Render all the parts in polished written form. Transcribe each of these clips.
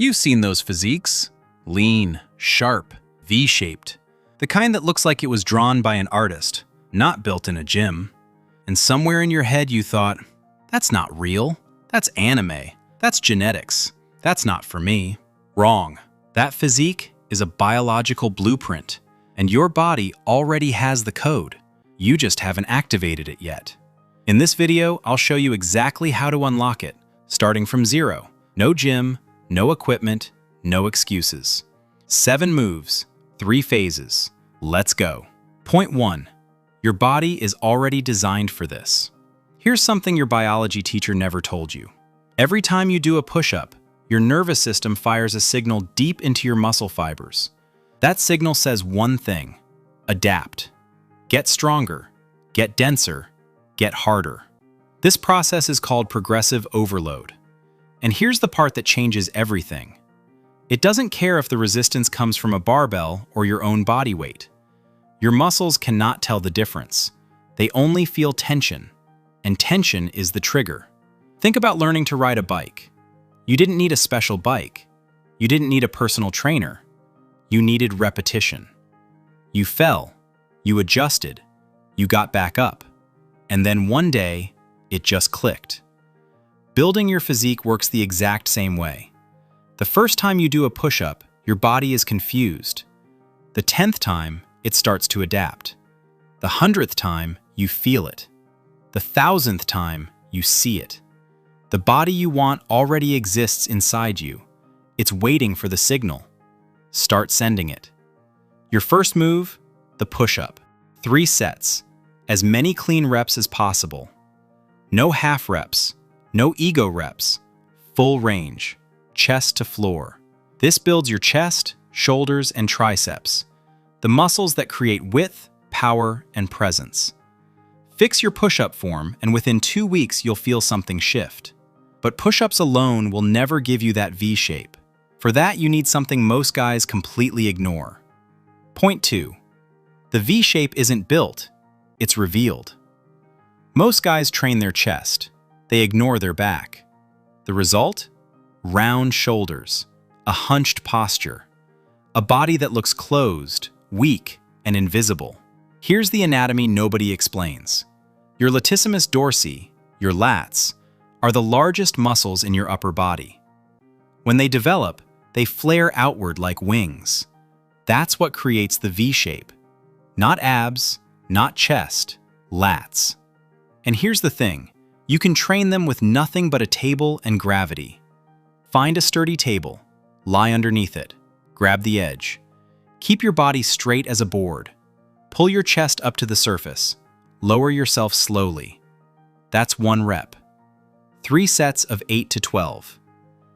You've seen those physiques. Lean, sharp, V-shaped. The kind that looks like it was drawn by an artist, not built in a gym. And somewhere in your head you thought, that's not real. That's anime. That's genetics. That's not for me. Wrong. That physique is a biological blueprint, and your body already has the code. You just haven't activated it yet. In this video, I'll show you exactly how to unlock it, starting from zero. No gym, no equipment, no excuses. 7 moves, 3 phases. Let's go. Point 1. Your body is already designed for this. Here's something your biology teacher never told you. Every time you do a push-up, your nervous system fires a signal deep into your muscle fibers. That signal says one thing: adapt. Get stronger, get denser, get harder. This process is called progressive overload. And here's the part that changes everything. It doesn't care if the resistance comes from a barbell or your own body weight. Your muscles cannot tell the difference. They only feel tension, and tension is the trigger. Think about learning to ride a bike. You didn't need a special bike. You didn't need a personal trainer. You needed repetition. You fell, you adjusted, you got back up, and then one day, it just clicked. Building your physique works the exact same way. The first time you do a push-up, your body is confused. The 10th time, it starts to adapt. The 100th time, you feel it. The 1000th time, you see it. The body you want already exists inside you. It's waiting for the signal. Start sending it. Your first move, the push-up. 3 sets, as many clean reps as possible. No half reps, no ego reps, full range, chest to floor. This builds your chest, shoulders, and triceps, the muscles that create width, power, and presence. Fix your push-up form, and within 2 weeks you'll feel something shift. But push-ups alone will never give you that V shape. For that, you need something most guys completely ignore. Point 2. The V shape isn't built, it's revealed. Most guys train their chest. They ignore their back. The result? Round shoulders, a hunched posture, a body that looks closed, weak, and invisible. Here's the anatomy nobody explains. Your latissimus dorsi, your lats, are the largest muscles in your upper body. When they develop, they flare outward like wings. That's what creates the V shape. Not abs, not chest, lats. And here's the thing, you can train them with nothing but a table and gravity. Find a sturdy table, lie underneath it, grab the edge. Keep your body straight as a board. Pull your chest up to the surface. Lower yourself slowly. That's 1 rep. 3 sets of 8 to 12.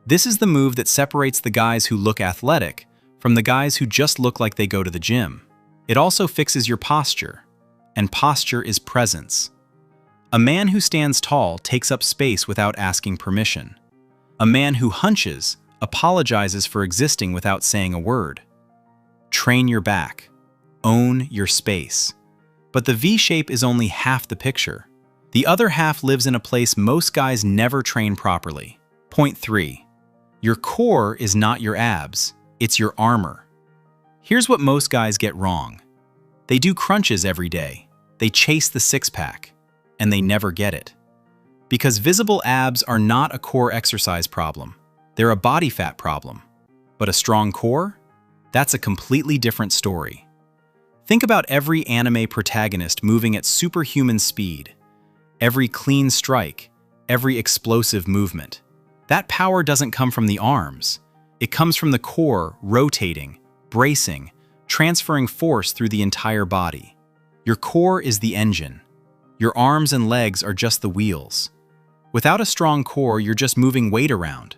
This is the move that separates the guys who look athletic from the guys who just look like they go to the gym. It also fixes your posture, and posture is presence. A man who stands tall takes up space without asking permission. A man who hunches apologizes for existing without saying a word. Train your back. Own your space. But the V shape is only half the picture. The other half lives in a place most guys never train properly. Point 3. Your core is not your abs, it's your armor. Here's what most guys get wrong. They do crunches every day. They chase the six-pack, and they never get it. Because visible abs are not a core exercise problem. They're a body fat problem. But a strong core? That's a completely different story. Think about every anime protagonist moving at superhuman speed. Every clean strike, every explosive movement. That power doesn't come from the arms. It comes from the core rotating, bracing, transferring force through the entire body. Your core is the engine. Your arms and legs are just the wheels. Without a strong core, you're just moving weight around.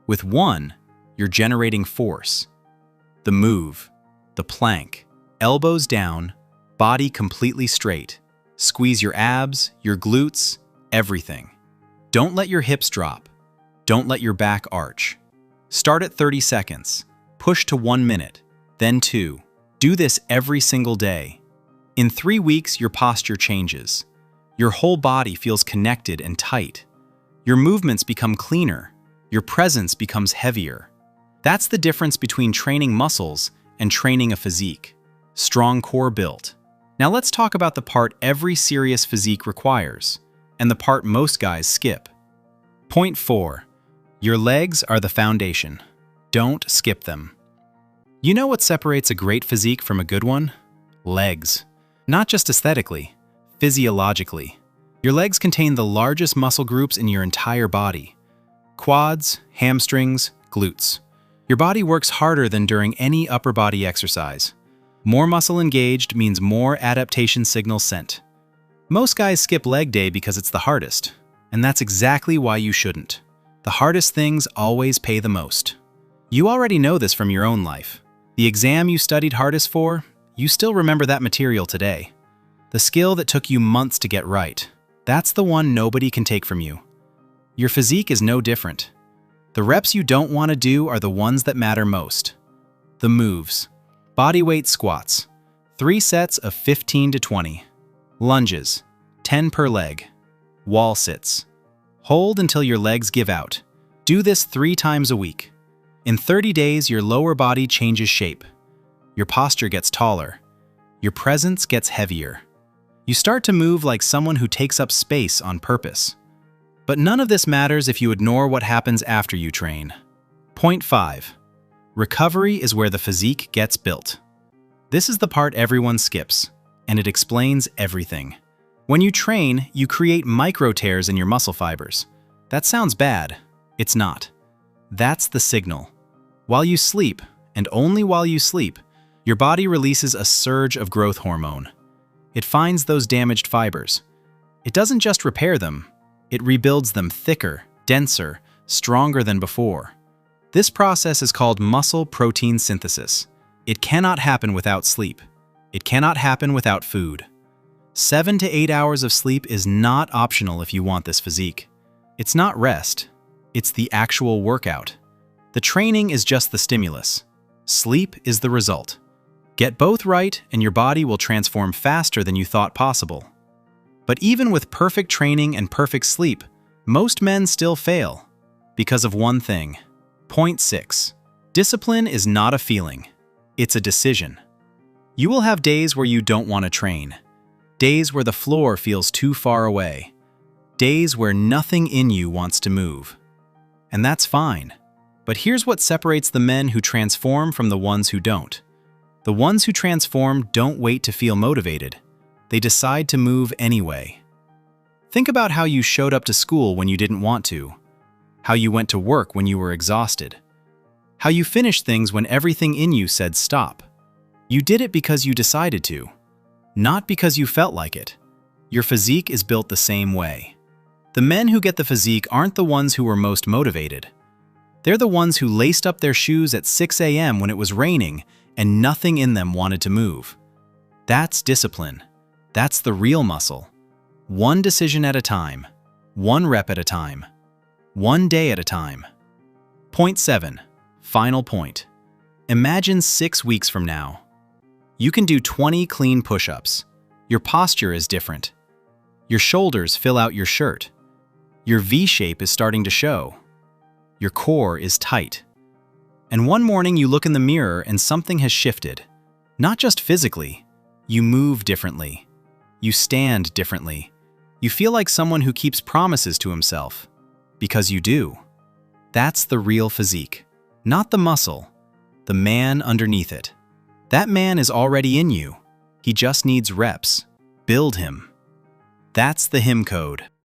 With one, you're generating force. The move, the plank, elbows down, body completely straight. Squeeze your abs, your glutes, everything. Don't let your hips drop. Don't let your back arch. Start at 30 seconds. Push to 1 minute, then 2. Do this every single day. In 3 weeks, your posture changes. Your whole body feels connected and tight. Your movements become cleaner. Your presence becomes heavier. That's the difference between training muscles and training a physique. Strong core build. Now let's talk about the part every serious physique requires, and the part most guys skip. Point 4. Your legs are the foundation. Don't skip them. You know what separates a great physique from a good one? Legs. Not just aesthetically, physiologically. Your legs contain the largest muscle groups in your entire body. Quads, hamstrings, glutes. Your body works harder than during any upper body exercise. More muscle engaged means more adaptation signals sent. Most guys skip leg day because it's the hardest, and that's exactly why you shouldn't. The hardest things always pay the most. You already know this from your own life. The exam you studied hardest for, you still remember that material today. The skill that took you months to get right, that's the one nobody can take from you. Your physique is no different. The reps you don't want to do are the ones that matter most. The moves. Bodyweight squats, 3 sets of 15 to 20. Lunges, 10 per leg. Wall sits. Hold until your legs give out. Do this 3 times a week. In 30 days, your lower body changes shape. Your posture gets taller. Your presence gets heavier. You start to move like someone who takes up space on purpose. But none of this matters if you ignore what happens after you train. Point 5. Recovery is where the physique gets built. This is the part everyone skips, and it explains everything. When you train, you create micro tears in your muscle fibers. That sounds bad. It's not. That's the signal. While you sleep, and only while you sleep, your body releases a surge of growth hormone. It finds those damaged fibers. It doesn't just repair them, it rebuilds them thicker, denser, stronger than before. This process is called muscle protein synthesis. It cannot happen without sleep. It cannot happen without food. 7 to 8 hours of sleep is not optional if you want this physique. It's not rest. It's the actual workout. The training is just the stimulus. Sleep is the result. Get both right and your body will transform faster than you thought possible. But even with perfect training and perfect sleep, most men still fail because of one thing. Point 6. Discipline is not a feeling. It's a decision. You will have days where you don't want to train. Days where the floor feels too far away. Days where nothing in you wants to move. And that's fine. But here's what separates the men who transform from the ones who don't. The ones who transform don't wait to feel motivated. They decide to move anyway. Think about how you showed up to school when you didn't want to. How you went to work when you were exhausted. How you finished things when everything in you said stop. You did it because you decided to, not because you felt like it. Your physique is built the same way. The men who get the physique aren't the ones who were most motivated. They're the ones who laced up their shoes at 6 a.m. when it was raining and nothing in them wanted to move. That's discipline. That's the real muscle. One decision at a time. One rep at a time. One day at a time. Point 7. Final point. Imagine 6 weeks from now. You can do 20 clean push-ups. Your posture is different. Your shoulders fill out your shirt. Your V-shape is starting to show. Your core is tight. And one morning you look in the mirror and something has shifted. Not just physically. You move differently. You stand differently. You feel like someone who keeps promises to himself. Because you do. That's the real physique. Not the muscle. The man underneath it. That man is already in you. He just needs reps. Build him. That's the HIMCODE.